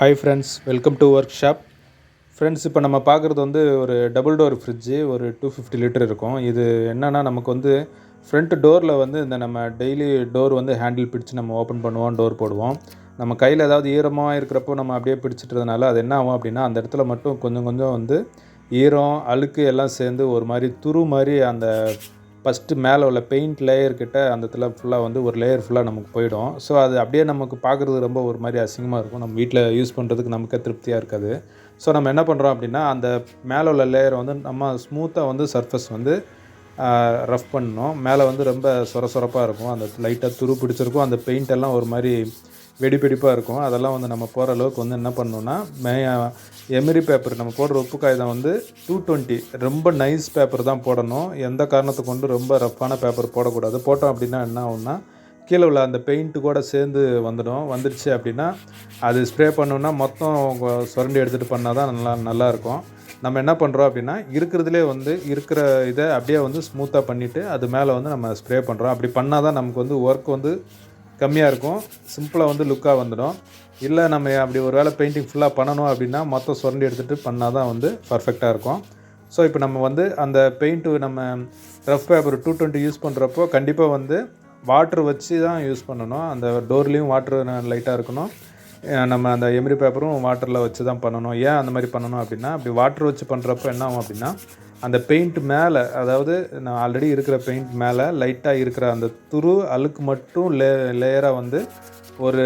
Hi friends, welcome to work shop. Friends, இப்போ நம்ம பார்க்குறது வந்து ஒரு டபுள் டோர் ஃப்ரிட்ஜு, ஒரு 250 லிட்டர் இருக்கும். இது என்னென்னா, நமக்கு வந்து ஃப்ரண்ட் டோரில் வந்து இந்த நம்ம டெய்லி டோர் வந்து ஹேண்டில் பிடிச்சு நம்ம ஓப்பன் பண்ணுவோம், டோர் போடுவோம். நம்ம கையில் ஏதாவது ஈரமாக இருக்கிறப்போ நம்ம அப்படியே பிடிச்சிட்றதுனால அது என்ன ஆகும் அப்படின்னா, அந்த இடத்துல மட்டும் கொஞ்சம் கொஞ்சம் வந்து ஈரம், அழுக்கு எல்லாம் சேர்ந்து ஒரு மாதிரி துரு மாதிரி அந்த ஃபஸ்ட்டு மேலே உள்ள பெயிண்ட் லேயர் கிட்ட அந்த இடத்துல ஃபுல்லாக வந்து ஒரு லேயர் ஃபுல்லாக நமக்கு போயிடும். ஸோ அது அப்படியே நமக்கு பார்க்குறதுக்கு ரொம்ப ஒரு மாதிரி அசிங்கமாக இருக்கும். நம்ம வீட்டில் யூஸ் பண்ணுறதுக்கு நமக்கே திருப்தியாக இருக்காது. ஸோ நம்ம என்ன பண்ணுறோம் அப்படின்னா, அந்த மேலே உள்ள லேயரை வந்து நம்ம ஸ்மூத்தாக வந்து சர்ஃபேஸ் வந்து ரஃப் பண்ணணும். மேலே வந்து ரொம்ப சொரப்பாக இருக்கும். அந்த லைட்டாக துரு பிடிச்சிருக்கும். அந்த பெயிண்ட் எல்லாம் ஒரு மாதிரி வெடிப்பாக இருக்கும். அதெல்லாம் வந்து நம்ம போகிற அளவுக்கு வந்து என்ன பண்ணணுன்னா, எமிரி பேப்பர் நம்ம போடுற உப்பு காகிதம் வந்து 220 ரொம்ப நைஸ் பேப்பர் தான் போடணும். எந்த காரணத்தை கொண்டு ரொம்ப ரஃப்பான பேப்பர் போடக்கூடாது. போட்டோம் அப்படின்னா என்ன ஆகும்னா, கீழே உள்ள அந்த பெயிண்ட்டு கூட சேர்ந்து வந்துடுச்சு அப்படின்னா அது ஸ்ப்ரே பண்ணோன்னா மொத்தம் சுரண்டி எடுத்துகிட்டு பண்ணால் தான் நல்லாயிருக்கும். நம்ம என்ன பண்ணுறோம் அப்படின்னா, இருக்கிறதுலே வந்து இருக்கிற இதை அப்படியே வந்து ஸ்மூத்தாக பண்ணிவிட்டு அது மேலே வந்து நம்ம ஸ்ப்ரே பண்ணுறோம். அப்படி பண்ணால் தான் நமக்கு வந்து ஒர்க் வந்து கம்மியாக இருக்கும், சிம்பிளாக வந்து லுக்காக வந்துடும். இல்லை நம்ம அப்படி ஒரு வேளை பெயிண்டிங் ஃபுல்லாக பண்ணணும் அப்படின்னா மொத்தம் சுரண்டி எடுத்துகிட்டு பண்ணால் தான் வந்து பர்ஃபெக்டாக இருக்கும். ஸோ இப்போ நம்ம வந்து அந்த பெயிண்ட்டு நம்ம ரஃப் பேப்பர் 220 யூஸ் பண்ணுறப்போ கண்டிப்பாக வந்து வாட்ரு வச்சு தான் யூஸ் பண்ணணும். அந்த டோர்லேயும் வாட்ரு லைட்டாக இருக்கணும். நம்ம அந்த எமிரி பேப்பரும் வாட்டரில் வச்சு தான் பண்ணணும். ஏன் அந்த மாதிரி பண்ணணும் அப்படின்னா, அப்படி வாட்ரு வச்சு பண்ணுறப்போ என்ன ஆகும் அப்படின்னா, அந்த பெயிண்ட் மேலே, அதாவது நான் ஆல்ரெடி இருக்கிற பெயிண்ட் மேலே லைட்டாக இருக்கிற அந்த துரு அழுக்கு மட்டும் லேயராக வந்து ஒரு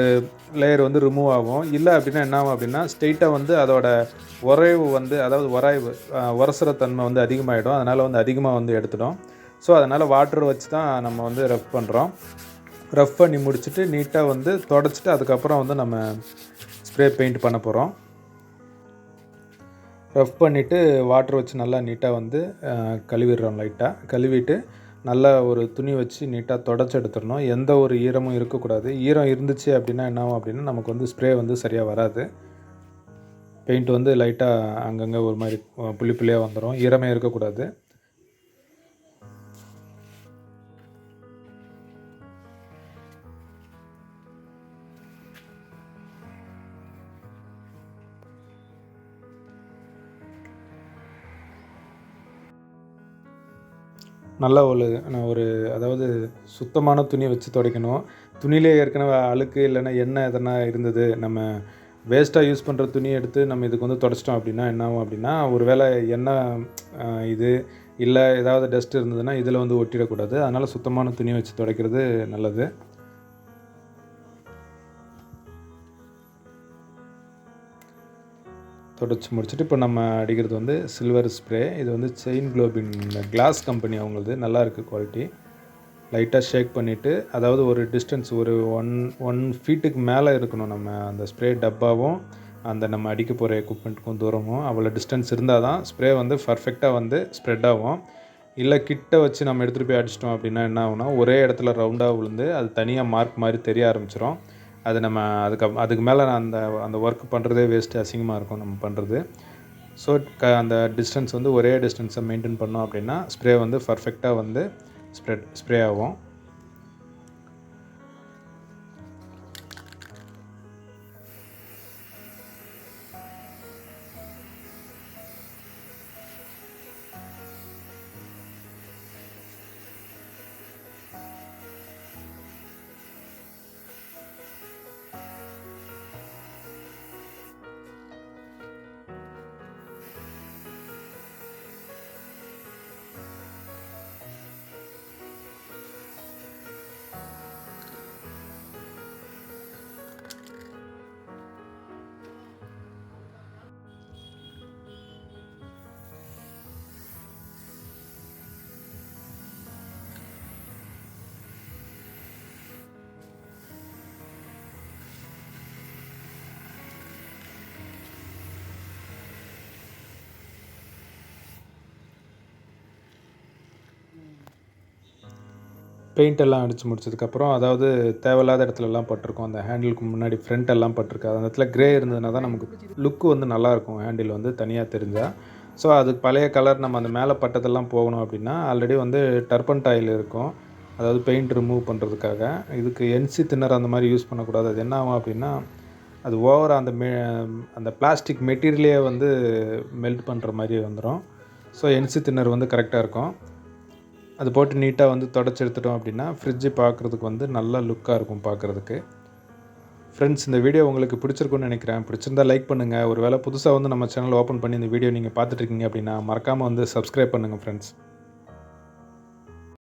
லேயர் வந்து ரிமூவ் ஆகும். இல்லை அப்படின்னா என்ன ஆகும் அப்படின்னா, ஸ்ட்ரெயிட்டாக வந்து அதோட உறைவு வந்து, அதாவது உரசுற தன்மை வந்து அதிகமாகிடும். அதனால் வந்து அதிகமாக வந்து எடுத்துடும். ஸோ அதனால் வாட்டர் வச்சு தான் நம்ம வந்து ரஃப் பண்ணுறோம். ரஃப் பண்ணி முடிச்சுட்டு நீட்டாக வந்து தொடச்சிட்டு அதுக்கப்புறம் வந்து நம்ம ஸ்ப்ரே பெயிண்ட் பண்ண போகிறோம். ரஃப் பண்ணிவிட்டு வாட்டர் வச்சு நல்லா நீட்டாக வந்து கழுவிடுறோம். லைட்டாக கழுவிட்டு நல்லா ஒரு துணி வச்சு நீட்டாக தொடச்சி எடுத்துடணும். எந்த ஒரு ஈரமும் இருக்கக்கூடாது. ஈரம் இருந்துச்சு அப்படின்னா என்ன ஆகும் அப்படின்னா, நமக்கு வந்து ஸ்ப்ரே வந்து சரியாக வராது. பெயிண்ட் வந்து லைட்டாக அங்கங்கே ஒரு மாதிரி புள்ளியாக வந்துடும். ஈரமே இருக்கக்கூடாது. நல்லா ஒரு அதாவது சுத்தமான துணி வச்சு துடைக்கணும். துணியிலே ஏற்கனவே அழுக்கு இல்லைன்னா எண்ணெய் எதனா இருந்தது, நம்ம வேஸ்ட்டாக யூஸ் பண்ணுற துணியை எடுத்து நம்ம இதுக்கு வந்து துடைச்சிட்டோம் அப்படின்னா என்ன ஆகும் அப்படின்னா, ஒரு வேளை எண்ணெய் இது இல்லை ஏதாவது டஸ்ட் இருந்ததுன்னா இதில் வந்து ஒட்டிடக்கூடாது. அதனால் சுத்தமான துணி வச்சு துடைக்கிறது நல்லது. தொடச்சி முடிச்சுட்டு இப்போ நம்ம அடிக்கிறது வந்து சில்வர் ஸ்ப்ரே. இது வந்து செயின் குளோபின் கிளாஸ் கம்பெனி அவங்களது. நல்லாயிருக்கு குவாலிட்டி. லைட்டாக ஷேக் பண்ணிவிட்டு, அதாவது ஒரு டிஸ்டன்ஸ் ஒரு ஒன் ஃபீட்டுக்கு மேலே இருக்கணும் நம்ம அந்த ஸ்ப்ரே டப்பாவும் அந்த நம்ம அடிக்க போகிற எக்யூப்மெண்ட்டுக்கும் தூரமும். அவ்வளோ டிஸ்டன்ஸ் இருந்தால் தான் ஸ்ப்ரே வந்து பர்ஃபெக்டாக வந்து ஸ்ப்ரெட் ஆகும். இல்லை கிட்ட வச்சு நம்ம எடுத்துகிட்டு போய் அடிச்சிட்டோம் அப்படின்னா என்ன ஆகும்னா, ஒரே இடத்துல ரவுண்டாக விழுந்து அது தனியாக மார்க் மாதிரி தெரிய ஆரம்பிச்சிடும். அது நம்ம அதுக்கு மேலே அந்த அந்த ஒர்க் பண்ணுறதே வேஸ்ட்டு, அசிங்கமாக இருக்கும் நம்ம பண்ணுறது. ஸோ அந்த டிஸ்டன்ஸ் வந்து ஒரே டிஸ்டன்ஸை மெயின்டைன் பண்ணோம் அப்படின்னா ஸ்ப்ரே வந்து பர்ஃபெக்டாக வந்து ஸ்ப்ரே ஆகும். பெயிண்ட் எல்லாம் அடித்து முடிச்சதுக்கப்புறம், அதாவது தேவையில்லாத இடத்துலலாம் பட்டிருக்கும். அந்த ஹேண்டிலுக்கு முன்னாடி ஃப்ரண்ட் எல்லாம் பட்டிருக்காது. அந்த இடத்துல க்ரே இருந்ததுனா தான் நமக்கு லுக்கு வந்து நல்லாயிருக்கும், ஹேண்டில் வந்து தனியாக தெரிஞ்சால். ஸோ அதுக்கு பழைய கலர் நம்ம அந்த மேலே பட்டதெல்லாம் போகணும் அப்படின்னா, ஆல்ரெடி வந்து டர்பன்டைல் இருக்கும். அதாவது பெயிண்ட் ரிமூவ் பண்ணுறதுக்காக. இதுக்கு என்சி தின்னர் அந்த மாதிரி யூஸ் பண்ணக்கூடாது. அது என்ன ஆகும் அப்படின்னா, அது ஓவராக அந்த பிளாஸ்டிக் மெட்டீரியலே வந்து மெல்ட் பண்ணுற மாதிரி வந்துடும். ஸோ என்சி தின்னர் வந்து கரெக்டாக இருக்கும். அது போட்டு நீட்டாக வந்து தொடச்சி எடுத்துட்டோம் அப்படின்னா ஃப்ரிட்ஜு பார்க்குறதுக்கு வந்து நல்ல லுக்காக இருக்கும் பார்க்குறதுக்கு. ஃப்ரெண்ட்ஸ், இந்த வீடியோ உங்களுக்கு பிடிச்சிருக்குன்னு நினைக்கிறேன். பிடிச்சிருந்தா லைக் பண்ணுங்கள். ஒரு வேளை புதுசாக வந்து நம்ம சேனல் ஓப்பன் பண்ணி இந்த வீடியோ நீங்கள் பார்த்துட்ருக்கீங்க அப்படின்னா மறக்காமல் வந்து சப்ஸ்கிரைப் பண்ணுங்கள் ஃப்ரெண்ட்ஸ்.